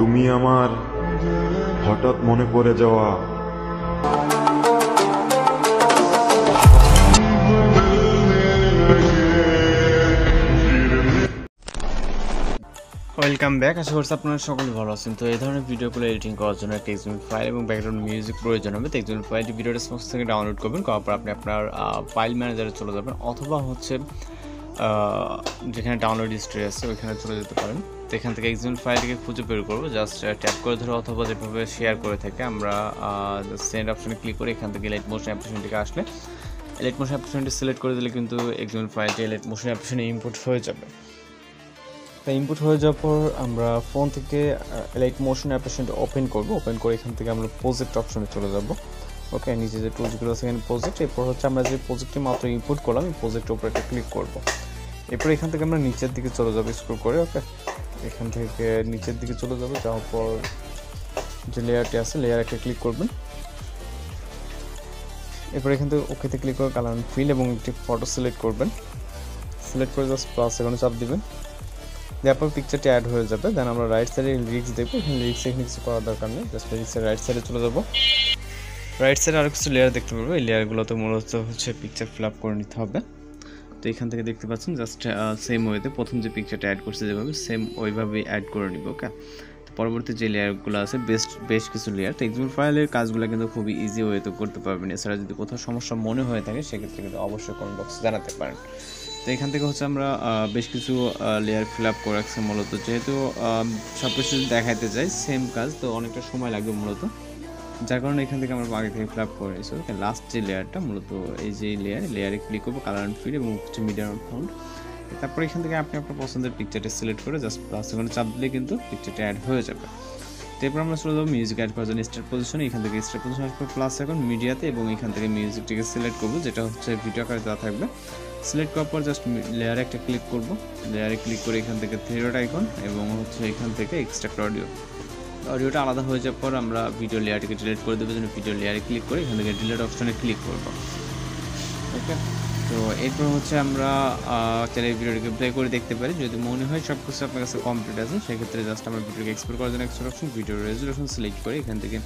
তুমি আমার হঠাৎ মনে পড়ে যাওয়া। Welcome back. আশা করছি আপনারা সকলে ভালো আছেন। তো এই ধরনের ভিডিওগুলো এডিটিং করার জন্য একটা এক্সএমএল ফাইল এবং ব্যাকগ্রাউন্ড মিউজিক প্রয়োজন হবে। তো এক্সএমএল ফাইলটি ভিডিও রেসপন্স থেকে ডাউনলোড করবেন, করার পর আপনি আপনার ফাইল ম্যানেজারে চলে যাবেন, অথবা হচ্ছে যেখানে ডাউনলোড হিস্ট্রি আছে ওইখানে চলে যেতে পারেন। তো এখান থেকে এক্সএমএল ফাইলটিকে খুঁজে বের করবো, জাস্ট ট্যাপ করে ধরে, অথবা যেভাবে শেয়ার করে থাকে আমরা সেন্ড অপশনে ক্লিক করে এখান থেকে এলাইট মোশন অ্যাপ্লিকেশনটিকে আসলে এলাইট মোশন অ্যাপ্লিকেশনটি সিলেক্ট করে দিলে কিন্তু এক্সএমএল ফাইলটি এলাইট মোশন অ্যাপ্লিকেশনে ইম্পোর্ট হয়ে যাবে। তাই ইনপুট হয়ে যাওয়ার পর আমরা ফোন থেকে এলাইট মোশন অ্যাপ্লিকেশনটা ওপেন করব। ওপেন করে এখান থেকে আমরা প্রজেক্ট অপশনে চলে যাব। ওকে, নিচে যে টুলসগুলো আছে এখানে প্রজেক্ট, এরপর হচ্ছে আমরা যে প্রজেক্টটি মাত্র ইনপুট করলাম এই প্রজেক্টের উপরে একটা ক্লিক করব। এরপর এখান থেকে আমরা নিচের দিকে চলে যাবো স্ক্রল করে। ওকে, এখান থেকে নিচের দিকে চলে যাবো, যাওয়ার পর যে লেয়ারটি আছে লেয়ার একটা ক্লিক করবেন। এরপর এখান থেকে ওকেতে ক্লিক করে কালার ফিল এবং একটি ফটো সিলেক্ট করবেন। সিলেক্ট করে জাস্ট প্লাস এখানে চাপ দিবেন, তারপর পিকচারটি অ্যাড হয়ে যাবে। দেন আমরা রাইট সাইডে লিরিক্স দেখবো। এখানে লিরিক্সে এখানে কিছু করার দরকার নেই, জাস্ট লিরিক্সের রাইট সাইডে চলে যাবো। রাইট সাইডে আরও কিছু লেয়ার দেখতে পারবো, এই লেয়ারগুলোতে মূলত হচ্ছে পিকচার ফিল আপ করে নিতে হবে। তো এখান থেকে দেখতে পাচ্ছেন জাস্ট সেম ওয়েতে প্রথম যে পিকচারটা অ্যাড করছে যেভাবে সেম ওইভাবেই অ্যাড করে নিব। ওকে, তো পরবর্তী যে লেয়ারগুলো আছে বেশ কিছু লেয়ার। তো এক্সএমএল ফাইলের কাজগুলো কিন্তু খুবই ইজি ওয়েতে করতে পারবেন। এছাড়া যদি কোথাও সমস্যা মনে হয়ে থাকে সেক্ষেত্রে কিন্তু অবশ্যই কমেন্ট বক্সে জানাতে পারেন। তো এখান থেকে হচ্ছে আমরা বেশ কিছু লেয়ার ফিল আপ করে রাখছি। মূলত যেহেতু সব কিছু দেখাইতে চাই সেম কাজ, তো অনেকটা সময় লাগবে মূলত, যার কারণে এখান থেকে আমরা আগে থেকে ফিল আপ করে নিয়েছি। ওকে, লাস্ট যে লেয়ারটা মূলত এই যে লেয়ারে ক্লিক করবো, কালার অ্যান্ড ফিল এবং হচ্ছে মিডিয়াম ফাউন্ড। তারপর এখান থেকে আপনি আপনার পছন্দের পিকচারটা সিলেক্ট করে জাস্ট প্লাস এখানে চাপ দিলে কিন্তু পিকচারটা অ্যাড হয়ে যাবে। এরপর আমরা চলে যাবো মিউজিক অ্যাড করার জন্য স্টার্ট পজিশনে। এখান থেকে স্টার্ট পজিশন আসবে প্লাস এখন মিডিয়াতে, এবং এখান থেকে মিউজিকটিকে সিলেক্ট করবো, যেটা হচ্ছে ভিডিও আকারে দেওয়া থাকবে। সিলেক্ট করার পর জাস্ট লেয়ারে একটা ক্লিক করব। লেয়ারে ক্লিক করে এখান থেকে থ্রি ডট আইকন এবং হচ্ছে এখান থেকে এক্সট্রাক্ট অডিওটা আলাদা হয়ে যাওয়ার পর আমরা ভিডিও লেয়ারটিকে ডিলিট করে দেবো। জন্য ভিডিও লেয়ারে ক্লিক করে এখান থেকে ডিলিট অপশনে ক্লিক করব। ওকে, তো এরপর হচ্ছে আমরা চাইলে ভিডিওটিকে প্লে করে দেখতে পারি। যদি মনে হয় সব কিছু আপনার কাছে কমপ্লিট আছে সেক্ষেত্রে জাস্ট আমরা ভিডিওকে এক্সপোর্ট করার জন্য export option video resolution select করে এখান থেকে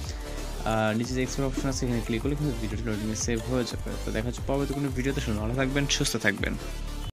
নিচে যে এক্সপোর্ট অপশন আছে এখানে ক্লিক করলে কিন্তু ভিডিওটি লোডিংয়ে সেভ হয়ে যাবে। তো দেখা হচ্ছে পরবর্তী কোনো ভিডিওতে। ভালো থাকবেন, সুস্থ থাকবেন।